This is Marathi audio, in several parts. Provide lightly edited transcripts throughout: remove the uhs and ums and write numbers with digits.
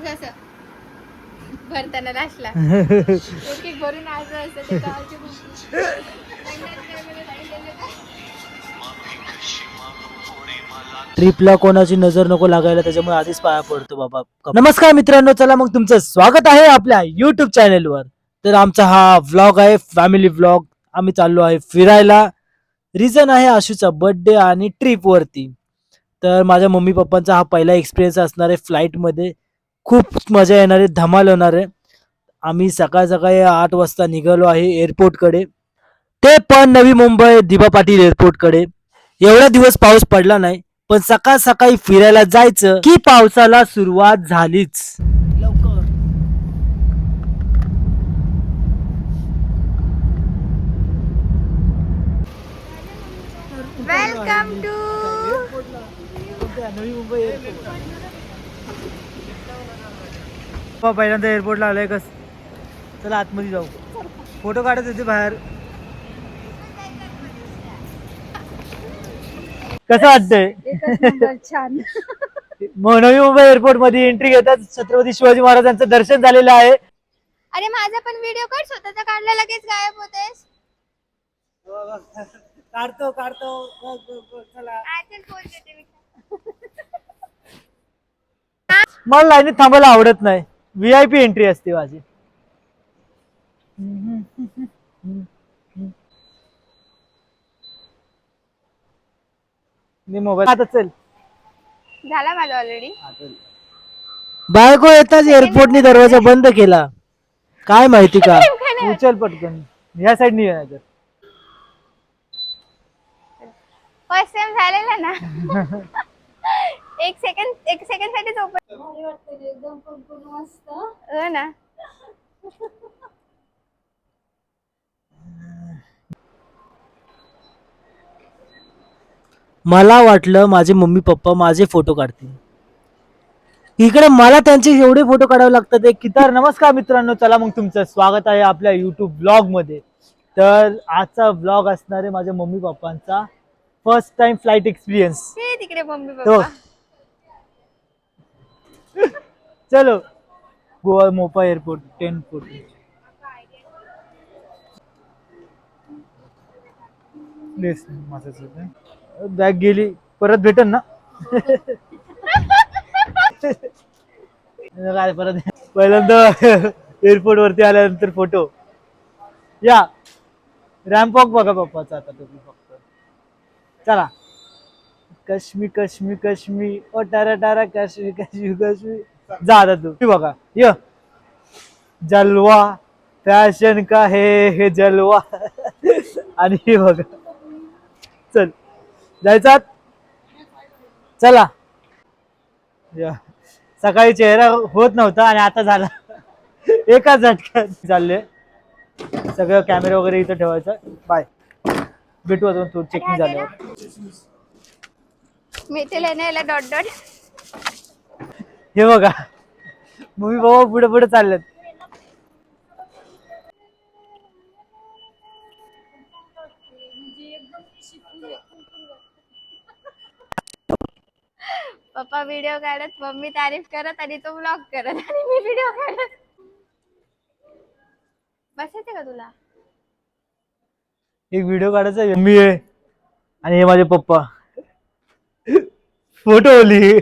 असं भरताना लास्टला एक एक भरून असं असतं ते गावाची ट्रिपला कोणाची नजर नको लागायला त्याच्यामुळे आधीच पाया पडतो बाबा. नमस्कार मित्रांनो, चला मग तुमचं स्वागत आहे आपल्या युट्यूब चॅनेलवर. तर आमचा हा व्लॉग आहे फॅमिली व्लॉग. आम्ही चाललो आहे फिरायला. रिझन आहे आशूचा बर्थडे आणि ट्रिप वरती. तर माझ्या मम्मी पप्पांचा हा पहिला एक्सपिरियन्स असणार आहे फ्लाईटमध्ये. खूप मजा येणार आहे, धमाल होणार आहे. आम्ही सकाळ सकाळी 8 वाजता निघालो आहे एअरपोर्टकडे, ते पण नवी मुंबई दिबा पाटील एअरपोर्टकडे. एवढा दिवस पाऊस पडला नाही, पण सकाळ सकाळी फिरायला जायचं की पावसाला सुरुवात झालीच. लवकर welcome to Navi Mumbai airport. पहिल्यांदा एअरपोर्टला आलोय. कस चला आतमध्ये जाऊ, फोटो काढत होते बाहेर. कसं वाटतंय? छान. नवी मुंबई एअरपोर्ट मध्ये एंट्री घेतात छत्रपती शिवाजी महाराजांचं दर्शन झालेलं आहे. अरे माझा पण व्हिडिओ काढ, स्वतःचा काढला लगेच गायब होतेस. काढतो चला. मला लाईनीत थांबायला आवडत नाही. VIP एंट्री असते माझी. मी मोबाईल आता चल. झाला माझा ऑलरेडी. बायको येताच एअरपोर्टने दरवाजा बंद केला. काय माहिती का? उचल पटकन, या साईडनी ये नाहीतर. फर्स्ट टाइम झालेला ना. एक सेकंड साठीच ओपन वाटतं एकदम मस्त. हो ना. मला वाटलं माझे मम्मी पप्पा माझे फोटो काढतील. इकडे मला त्यांचे एवढे फोटो काढावे लागतात एक की. तर नमस्कार मित्रांनो, चला मग तुमचं स्वागत आहे आपल्या युट्यूब ब्लॉग मध्ये. तर आजचा ब्लॉग असणार आहे माझ्या मम्मी पप्पांचा फर्स्ट टाइम फ्लाईट एक्सपिरियन्स. ते तिकडे मम्मी तो पप्पा. चलो गोवा मोपा एअरपोर्ट 10 फूट. बॅग गेली, परत भेटन ना? काय परत पहिल्यांदा एअरपोर्ट वरती आल्यानंतर फोटो या रॅम्प वॉक बघा पप्पाचा. आता तुम्ही फक्त चला. कश्मी कश्मी कश्मी ओ टारा टारा कश्मी कश्मी कश्मी. जा आता तू बघा. य जलवा फॅशन का हे जलवा. आणि हे बघा. चल जायचा. चला. सकाळी चेहरा होत नव्हता आणि आता झाला एका झटक्यात. चालले सगळं कॅमेरा वगैरे इथं ठेवायचं. बाय, भेटू अजून तू चेकिंग झाल्यावर. मी ते याला डॉट डॉट. हे बघा मम्मी बाबा पुढे पुढे चाललेत. पप्पा व्हिडिओ काढत, मम्मी तारीफ करत आणि तो व्लॉग करत आणि मी व्हिडिओ काढत. बसायचं का तुला? एक व्हिडिओ काढायचा. मम्मी आहे आणि हे माझे पप्पा. फोटो ओली.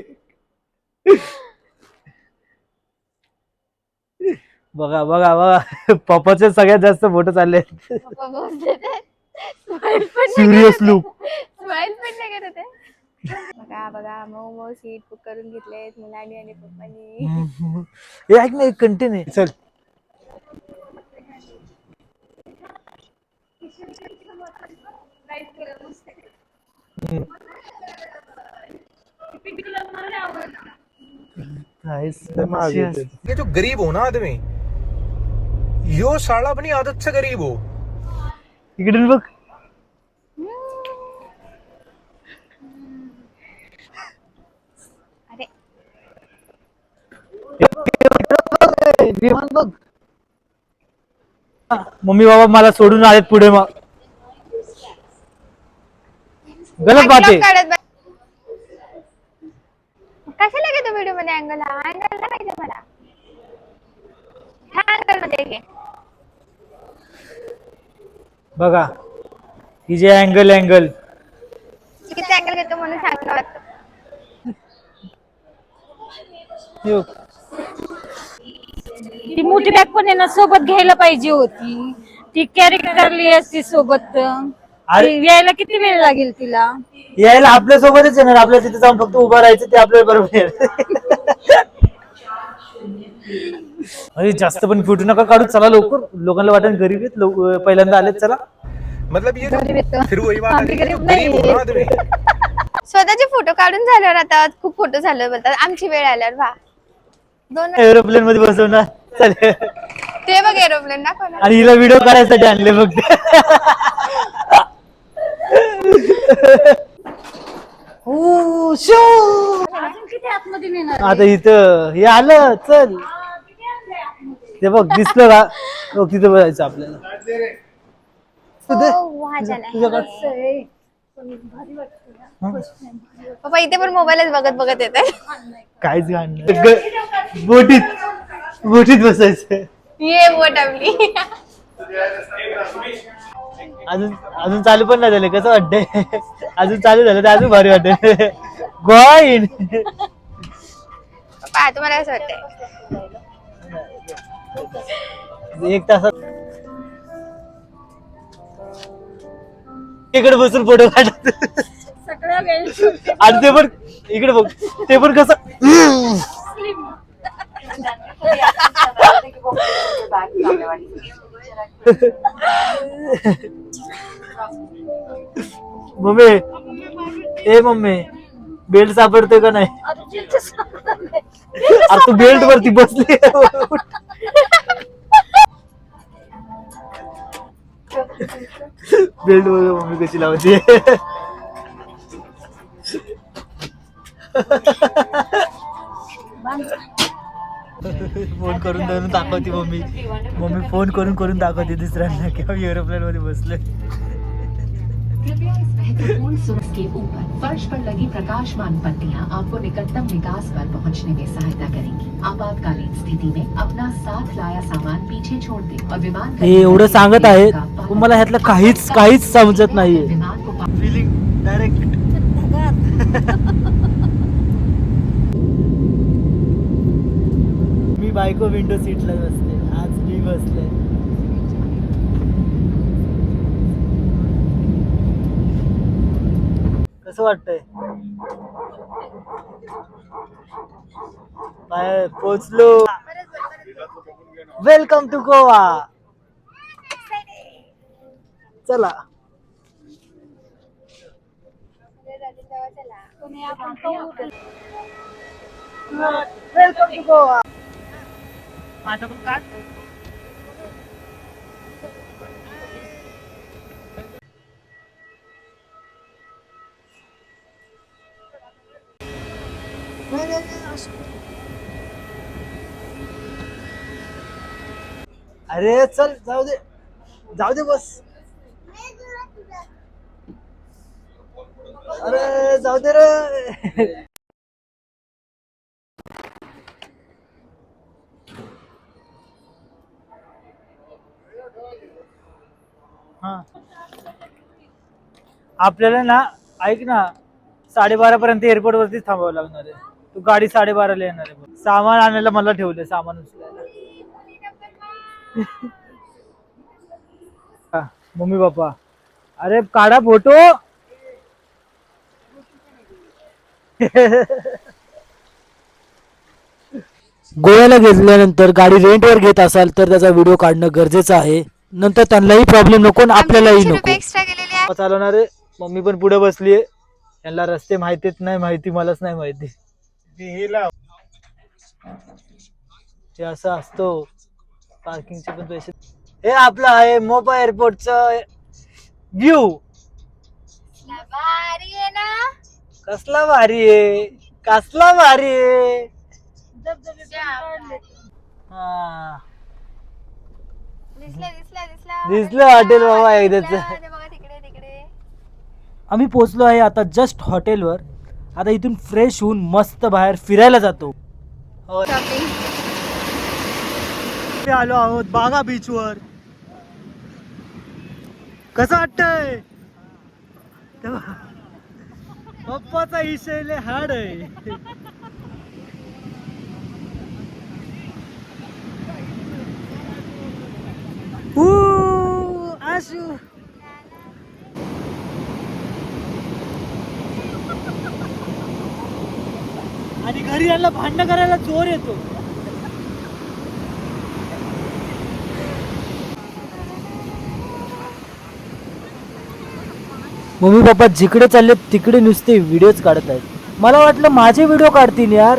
बघा बघा बघा पप्पाचे सगळ्यात जास्त फोटो चालले. पप्पा बोलते स्माइल पण सिरियस लुक. स्माइल पण नाही करत आहे. बघा बघा मऊ सीट बुक करून घेतलेत मुलांनी आणि पप्पांनी. हे ऐक ना, एक कंटेन आहे. चल ये जो गरीब हो ना आदमी, यो साला अपनी आदत से गरीब हो. इकडे बघ. अरे बघ. मम्मी बाबा मला सोडून आलेत पुढे. मग गलत बात आहे. कशाला घेतो व्हिडिओ मध्ये अँगल? अँगल नाही पाहिजे मला. हा अंकल मध्ये घे. बघा ही जे अँगल किती अँगल घेतो म्हणून सांगणार वाटतं. ती मोठी बॅग पण आहे ना सोबत घ्यायला पाहिजे होती. ती कॅरी करली असती सोबत. यायला किती वेळ लागेल तिला? यायला आपल्या सोबतच येणार. आपल्या तिथे जाऊन फक्त उभं राहायचं, ते आपल्याला बरोबर येणार. अरे जास्त पण फोटो नका काढू, चला लवकर. लोकांना वाटेल गरीब आहेत, पहिल्यांदा आलेत. चला. मतलब ये फिर वही बात आती है, जो गरीब हो ना आदमी. स्वतःचे फोटो काढून झाल्यावर आता खूप फोटो झाले बोलतात. आमची वेळ आल्यावर वा 2 एरोप्लेन मध्ये बसवणार. चालेल. ते बघ एरोप्लेन ना कोणा. आणि हिला व्हिडिओ करायसाठी आणले फक्त. किती आतमध्ये नेणार? आता इथं हे आलं, चल. ते बघ दिसलं का? बघ तिथं बघायचं आपल्याला. पप्पा इथे पण मोबाईलच बघत येत आहे. काहीच गाण बोटीत बसायचं. ये बोट आपली. अजून चालू पण नाही झालं. कसं वाटतंय? अजून चालू झालं तर अजून भारी वाटत. गोवा येईन. पप्पा तुम्हाला असं वाटतंय? 1 तासात इकडे बसून फोटो काढत. सगळ्या वेळ आणि ते पण इकडे बघ, ते पण कसं. मम्मी, ए मम्मी, बेल्ट सापडतोय का नाही? अरे तू बेल्ट वरती बसली. बेल्ट वर मम्मी कशी लावते. फोन करून दाखवते मम्मी फोन करून दाखवते दुसऱ्यांना की आम्ही एरोप्लेन मध्ये बसलोय. कृपया इस महत्वपूर्ण स्विच के ऊपर फर्श पर लगी प्रकाशमान पट्टियां आपको निकटतम निकास पर पहुंचने में सहायता करेंगी. आपातकालीन स्थिति में अपना साथ लाया सामान पीछे छोड़ दें और विमान हे एवढं सांगत आहे पण मला ह्यातलं काहीच समजत नाहीये. विमान को फीलिंग डायरेक्ट. मी बायको विंडो सीटला बसते, आज मी बसले. कसं वाटतंय? बाय पोचलो. Welcome to Goa. चला. Welcome to Goa. अरे चल जाऊ दे बस. अरे जाऊ दे रे. हा आपल्याला ना ऐक ना 12:30 पर्यंत एअरपोर्ट वरतीच थांबावं लागणार आहे. तू गाडी 12:30ला येणार आहे. सामान आणायला मला ठेवलंय, सामान उचलायला. मम्मी पप्पा अरे काढा फोटो. गोव्याला गेल्यानंतर गाडी रेंटवर घेत असाल तर त्याचा व्हिडिओ काढणं गरजेचं आहे. नंतर त्यांनाही प्रॉब्लेम नको आणि आपल्यालाही नको. एक्स्ट्रा गेलेले आहे. चालवणार आहे. मम्मी पण पुढे बसलीये. यांना रस्ते माहितीच नाही, माहिती मलाच नाही माहिती. ते असं असतो. पार्किंगचे पण पैसे. हे आपलं आहे मोपा एअरपोर्टचं व्ह्यू. भारी आहे ना. कसला भारी आहे, कसला भारी आहे. हा दिसलं हॉटेल बाबा एकदाच. तिकडे आम्ही पोहोचलो आहे आता जस्ट हॉटेलवर. आता इथून फ्रेश होऊन मस्त बाहेर फिरायला जातो. शॉपिंग आलो आहोत बागा बीच वर. कसं वाटतंय? पप्पाचा इशेले हाड आहे. आशू आणि घरी यायला भांडण करायला जोर येतो. मम्मी पप्पा जिकडे चालले तिकडे नुसते व्हिडिओज काढत आहेत. मला वाटलं माझे व्हिडिओ काढतील यार.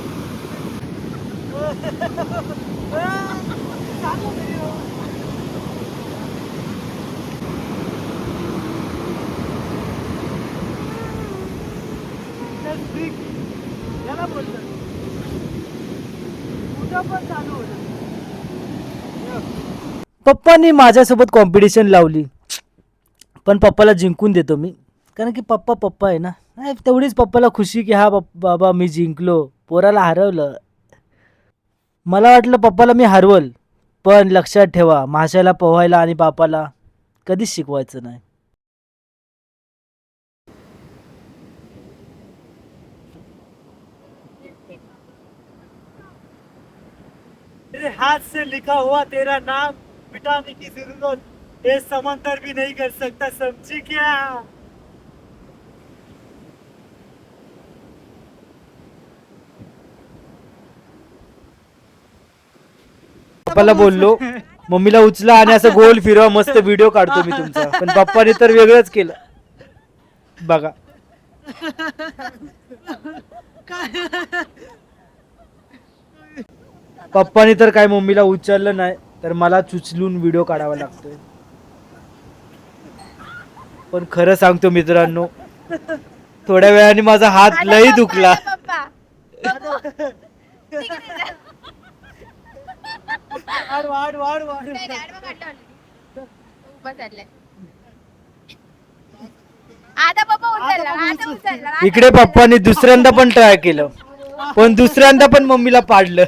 पप्पांनी माझ्यासोबत कॉम्पिटिशन लावली, पण पप्पाला जिंकून देतो मी, कारण की पप्पा पप्पा आहे ना. नाही, तेवढीच पप्पाला खुशी की हा बाबा मी जिंकलो, पोराला हरवलं. मला वाटलं पप्पाला मी हरवल, पण लक्षात ठेवा माशाला पोहायला आणि बापाला कधीच शिकवायचं नाही. तेरे हाथ से लिखा हुआ तेरा नाम मिटाने की जरूरत ये समंदर भी नहीं कर सकता, समझी क्या? पप्पाला बोललो मम्मीला उचला आणि असं गोल फिरवा, मस्त व्हिडिओ काढतो मी तुमचा. पण पप्पाने तर वेगळंच केलं बघा. पप्पाने तर काय मम्मीला उचललं नाही, तर मला चुचलून व्हिडिओ काढावा लागतोय. पण खरं सांगतो मित्रांनो, थोड्या वेळाने माझा हात लई दुखला. वाढ वाढ वाढ आता पप्पा उचलला. इकडे पप्पाने दुसऱ्यांदा पण ट्राय केलं, पण दुसऱ्यांदा पण मम्मीला पाडलं.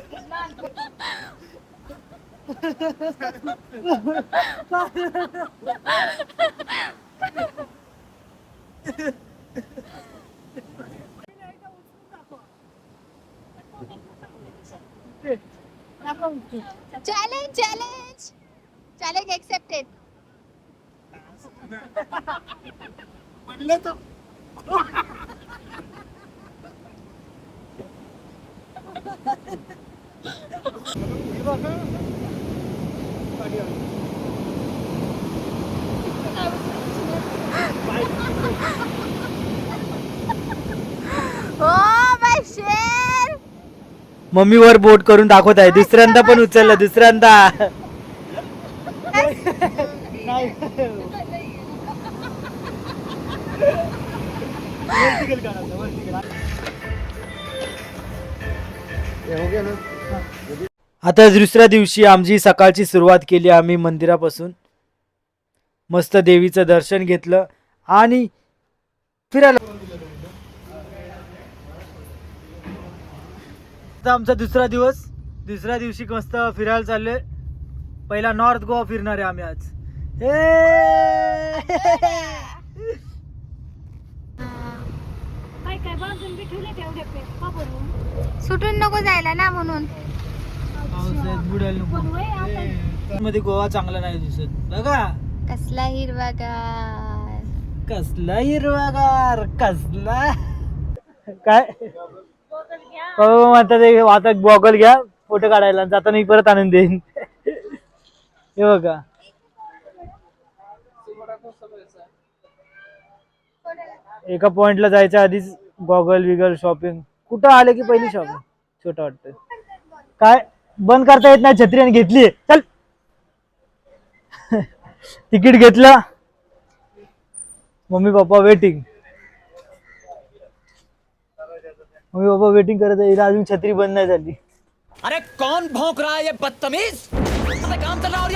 Challenge challenge challenge accepted. हो बाय शेर. मम्मीवर बोट करून दाखवत आहे. दुसऱ्यांदा पण उचललं, दुसऱ्यांदा. आता दुसऱ्या दिवशी आमची सकाळची सुरुवात केली आम्ही मंदिरापासून. मस्त देवीचं दर्शन घेतलं आणि फिरायला. आमचा दुसरा दिवस, दुसऱ्या दिवशी मस्त फिरायला चाललोय. पहिला नॉर्थ गोवा फिरणार आहे आम्ही आज. काय बाजून ठेवले तेवढे का बनवून सुटून नको जायला ना म्हणून. पावसात बुडायला नको. मध्ये गोवा चांगला नाही दिसत बघा. कसला हिरवागार, कसला हिरवागार, कसला काय हो म्हणतात. आता गॉगल घ्या फोटो काढायला, जाताना परत आणून देईन. हे बघा एका पॉइंटला जायच्या आधीच गॉगल विगल शॉपिंग. कुठं आले की पहिली शॉपिंग. छोटं वाटतं काय बंद करता येत नाही. छत्री घेतली, चल. तिकीट घेतलं. Mummy papa waiting. Mummy papa waiting करत आहे. अजून छत्री बंद नाही झाली. अरे कौन भौंक रहा है ये बदतमीज? काम चल रहा और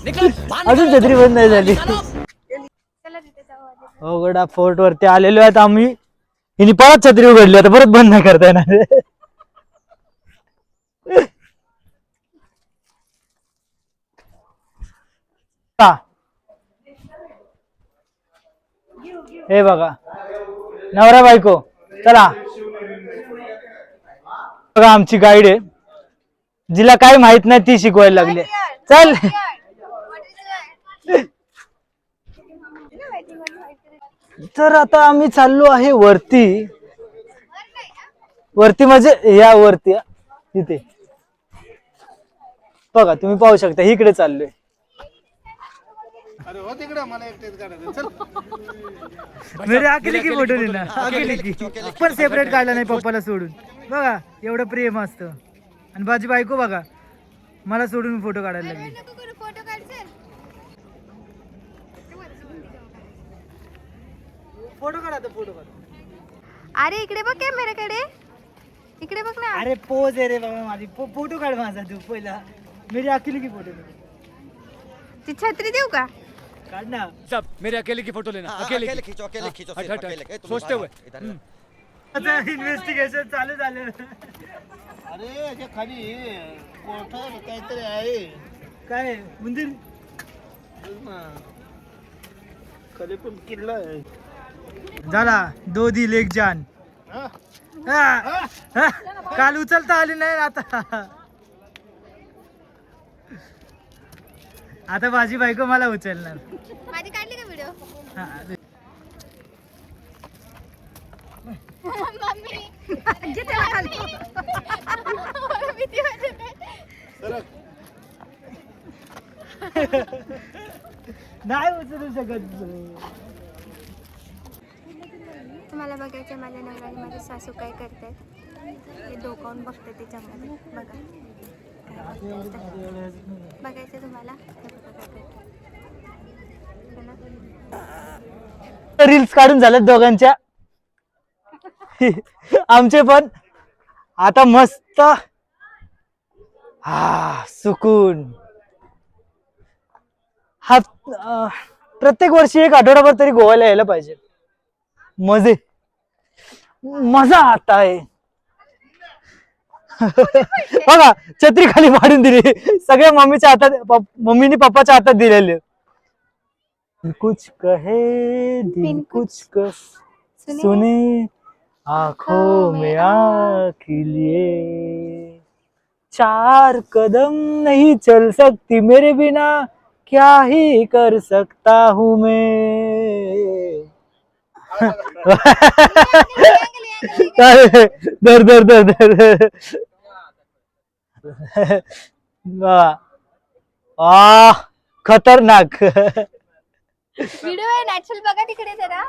निकल. अजून छत्री बंद नाही झाली. अवघडा फोर्ट वरती आलेलो आहेत आम्ही. हिने परत छत्री उघडली, आता परत बंद नाही करता येणार. हे बघा नवरा बायको. चला बघा आमची गाईड आहे, जिला काही माहित नाही ती शिकवायला लागली. चल तर आता आम्ही चाललो आहे वरती. वरती म्हणजे या वरती तिथे बघा तुम्ही पाहू शकता इकडे चाललोय. मेरे अकेले की फोटो लेना, अकेले की पण सेपरेट काढला नाही पप्पाला सोडून. बघा एवढं प्रेम असतं. आणि माझी बायको बघा मला सोडून फोटो काढायला लागली. फोटो काढ. फोटो काढा फोटो काढ. अरे इकडे बघ कॅमेराकडे, इकडे बघ ना. अरे पोज आहे रे बाबा माझी. फोटो काढ माझा तू पहिला. मेरी अकेले की फोटो ती छत्री देऊ का? काढ ना. सब मेरे अकेले की फोटो लेना. अकेले खींचो, अकेले खींचो, सोचते हुए. आता इन्व्हेस्टिगेशन चालू झालं. अरे खाली कोठा काहीतरी आहे. काय मंदिर खाली पण किल्ला आहे. झाला 2 दिल 1 जान. काल उचलता आली नाही आता. आता माझी बायको मला उचलणार. माझी काढली का व्हिडिओ? मम्मी भीती वाटते. नाही उचलू शकत. तुम्हाला बघायचं माझ्या नवऱ्याने माझी सासू काय करतात हे डोकावून बघते त्याच्यामध्ये. बघा बघायचं तुम्हाला. रील्स काढून झाल्यात दोघांच्या. आमचे पण आता मस्त सुकून. हा प्रत्येक वर्षी 1 आठवडाभर तरी गोव्याला यायला पाहिजे. मजा आता आहे. बघा छत्री खाली पाडून दिली. सगळ्या मम्मीच्या हातात, मम्मीने पप्पाच्या हातात दिलेले. कुछ कहे दिल कुछ सुने आंखों में आँख लिए 4 कदम नहीं चल सकती मेरे बिना क्या ही कर सकता हूँ मैं. दर दर दर दर खतरनाक. व्हिडिओ आहे नॅचरल बघा तिकडे जरा.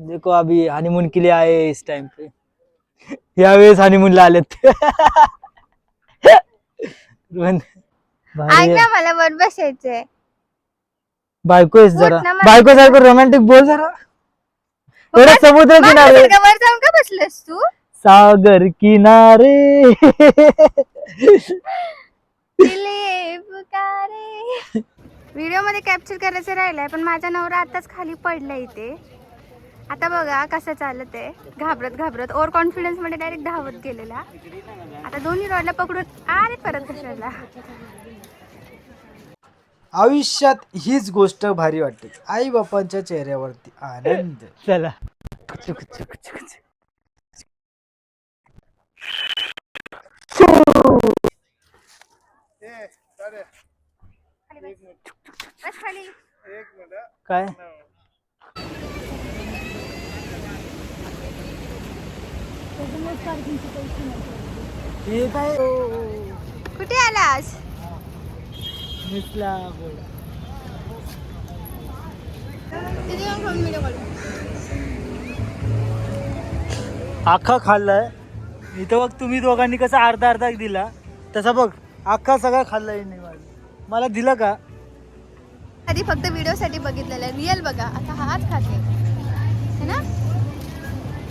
देखो अभी हनीमून के लिए आए इस टाइम पे. यावेळेस हनीमूनला आलेत. ऐक ना मला वर बसायचंय. बायको आहेस जरा. उठ ना मला. बायको सारखं रोमॅन्टिक बोल जरा. थोडं समुद्र किनारे. वर जाऊन का बसलेस तू? सागर किनारे व्हिडिओ मध्ये कॅप्चर करायचं राहिलंय पण माझा नवरा आताच खाली पडला इथे. आता बघा कसं चालत आहे. घाबरत घाबरत ओव्हर कॉन्फिडन्स मध्ये डायरेक्ट धावत गेलेला. आता दोन्ही रॉडला पकडून आले परत कशाला. आयुष्यात हीच गोष्ट भारी वाटते, आई बापांच्या चेहऱ्यावरती आनंद. चला बस खाली. काय हे काय कुठे आलास? मिसला अख्खा खाल्लाय. इथं बघ तुम्ही दोघांनी कसा अर्धा अर्धा दिला तसा बघ अख्खा सगळा खाल्लाय. मला दिलं का? आधी फक्त व्हिडिओ साठी बघितलेलं आहे. रिअल बघा आता हाच खाते है ना.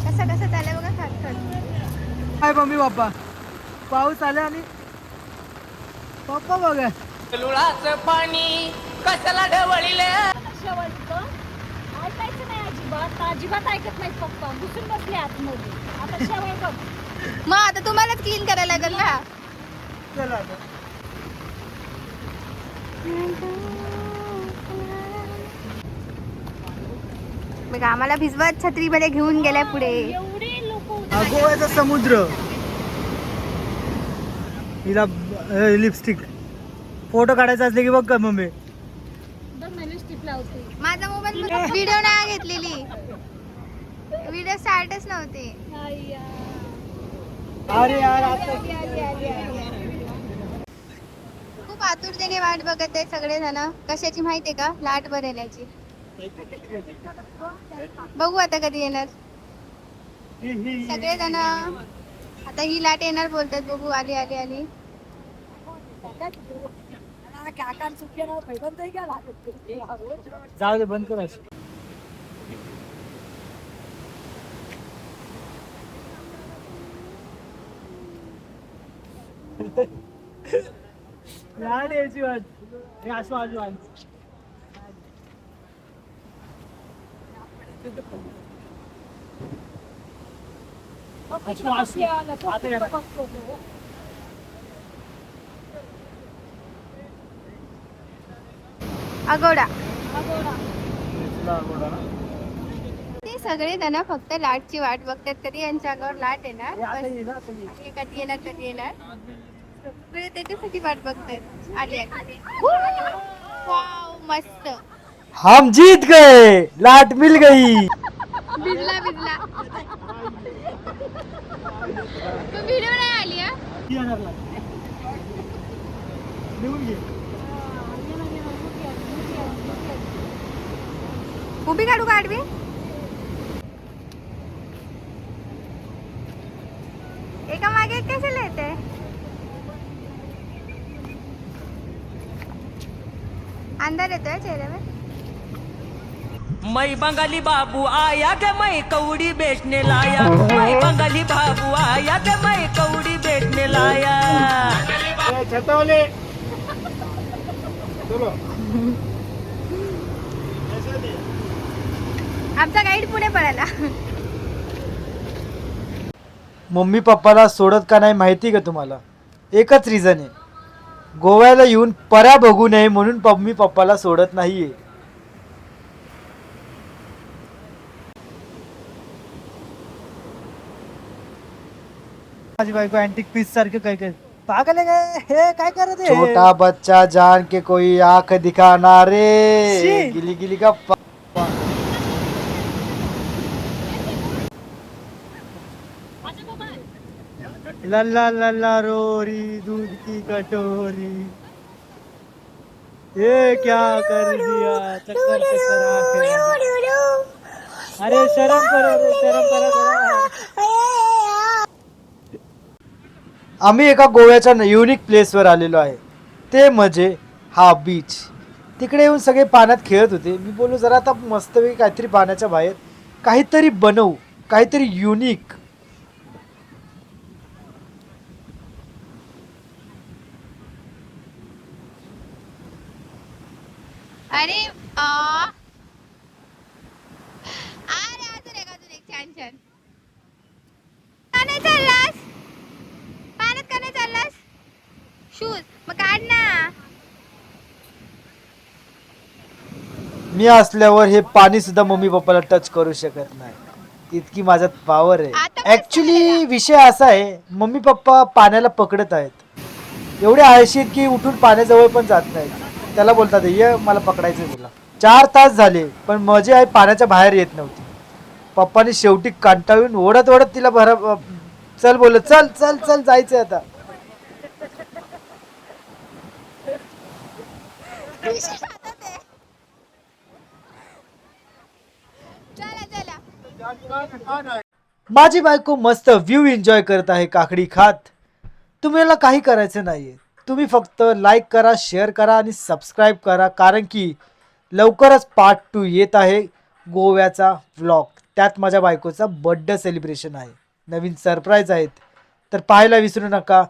कसा कसा चालय बघा खात खात. काय मम्मी पप्पा पाऊस आला आणि पप्पा बघा लुळाचं पाणी कशाला ढवळीले. ऐकायचं नाही अजिबात. अजिबात ऐकत नाही पप्पा. घुसून बसले आतमध्ये. आता शेवळ बघ. मग आता तुम्हालाच क्लीन करायला लागेल ना. चला आता. बघा आम्हाला भिजवत छत्रीमध्ये घेऊन गेलाय पुढे. गोव्याचा समुद्र. हिला लिपस्टिक फोटो काढायचा असले की बघ का मम्मी. माझा मोबाईल व्हिडिओ नाही घेतलेली, व्हिडिओ स्टार्टच नव्हते. अरे यार खूप आतुरतेने वाट बघत आहे सगळेजण. कशाची माहितीये का? लाट भरण्याची. बघू आता कधी येणार सगळेजण. आता ही लाट येणार बोलतात, बघू. आली आली आली. जाऊ दे, बंद कर. लाट यायची वाट. हे असं आजू आजू. अगोडा. ते सगळे जण फक्त लाटची वाट बघतात, कधी यांच्या अंगावर लाट येणार, कधी येणार कधी येणार. सगळे त्याच्यासाठी वाट बघतात. आली आली. वाव, मस्त. हम जीत गए, लाट मिल गई. भिजला भिजला. व्हिडिओ नाही आली हा. उभी काढू का आडवी? एका मागे एक कशाला येते? अंदर येतोय चेहऱ्यावर. मैं बंगाली बाबू आया के मैं कौड़ी बेचने लाया, मैं बंगाली बाबू आया के मैं कौड़ी बेचने लाया. छतावले चलो. आमचा गाईड पुढे पळाला. मम्मी पप्पाला सोडत का नाही माहिती का तुम्हाला? एकच रिझन आहे, गोव्याला येऊन पऱ्या बघू नये म्हणून मम्मी पप्पाला सोडत नाहीये. माझी बायको अँटिक पीस सारखं काय काय पागल आहे काय? हे काय करत आहे? छोटा बच्चा जान के कोई आंख दिखाना रे. गिली गिली का लल्ला लल्ला रोरी दूध की कटोरी, ये क्या कर दिया, चक्कर चक्कर आंखें. अरे शर्म करो रे, शर्म करा. आम्ही एका गोव्याच्या युनिक प्लेसवर आलेलो आहे, ते म्हणजे हा बीच. तिकडे येऊन सगळे पाण्यात खेळत होते. मी बोललो जरा आता मस्तपैकी काहीतरी पाण्याच्या बाहेर काहीतरी बनवू, काहीतरी युनिक. अरे अरे अजून एक छान छान. का नाही चाललास पाण्यात? का नाही चाललास? शूज मग काढ ना. मी असल्यावर हे पाणी सुद्धा मम्मी पप्पाला टच करू शकत नाही, इतकी माझ्यात पॉवर आहे. आता ऍक्च्युली विषय असा आहे, मम्मी पप्पा पाण्याला पकडत आहेत. एवढे आळशी की उठून पाण्याजवळ पण जात नाहीत. त्याला बोलतात ये मला पकडायचं तुला. 4 तास झाले पण माझी आई पाण्याच्या बाहेर येत नव्हती. पप्पाने शेवटी कंटाळून ओढत ओढत तिला चल बोल, चल चल चल जायचंय आता. माझी बायको मस्त व्ह्यू एन्जॉय करत आहे काकडी खात. तुम्हाला काही करायचं नाहीये, तुम्ही फक्त लाईक करा, शेअर करा आणि सबस्क्राईब करा, कारण की लवकरच पार्ट 2 येत आहे गोव्याचा व्लॉग. त्यात माझ्या बायकोचा बर्थडे सेलिब्रेशन आहे, नवीन सरप्राईज आहेत, तर पाहायला विसरू नका.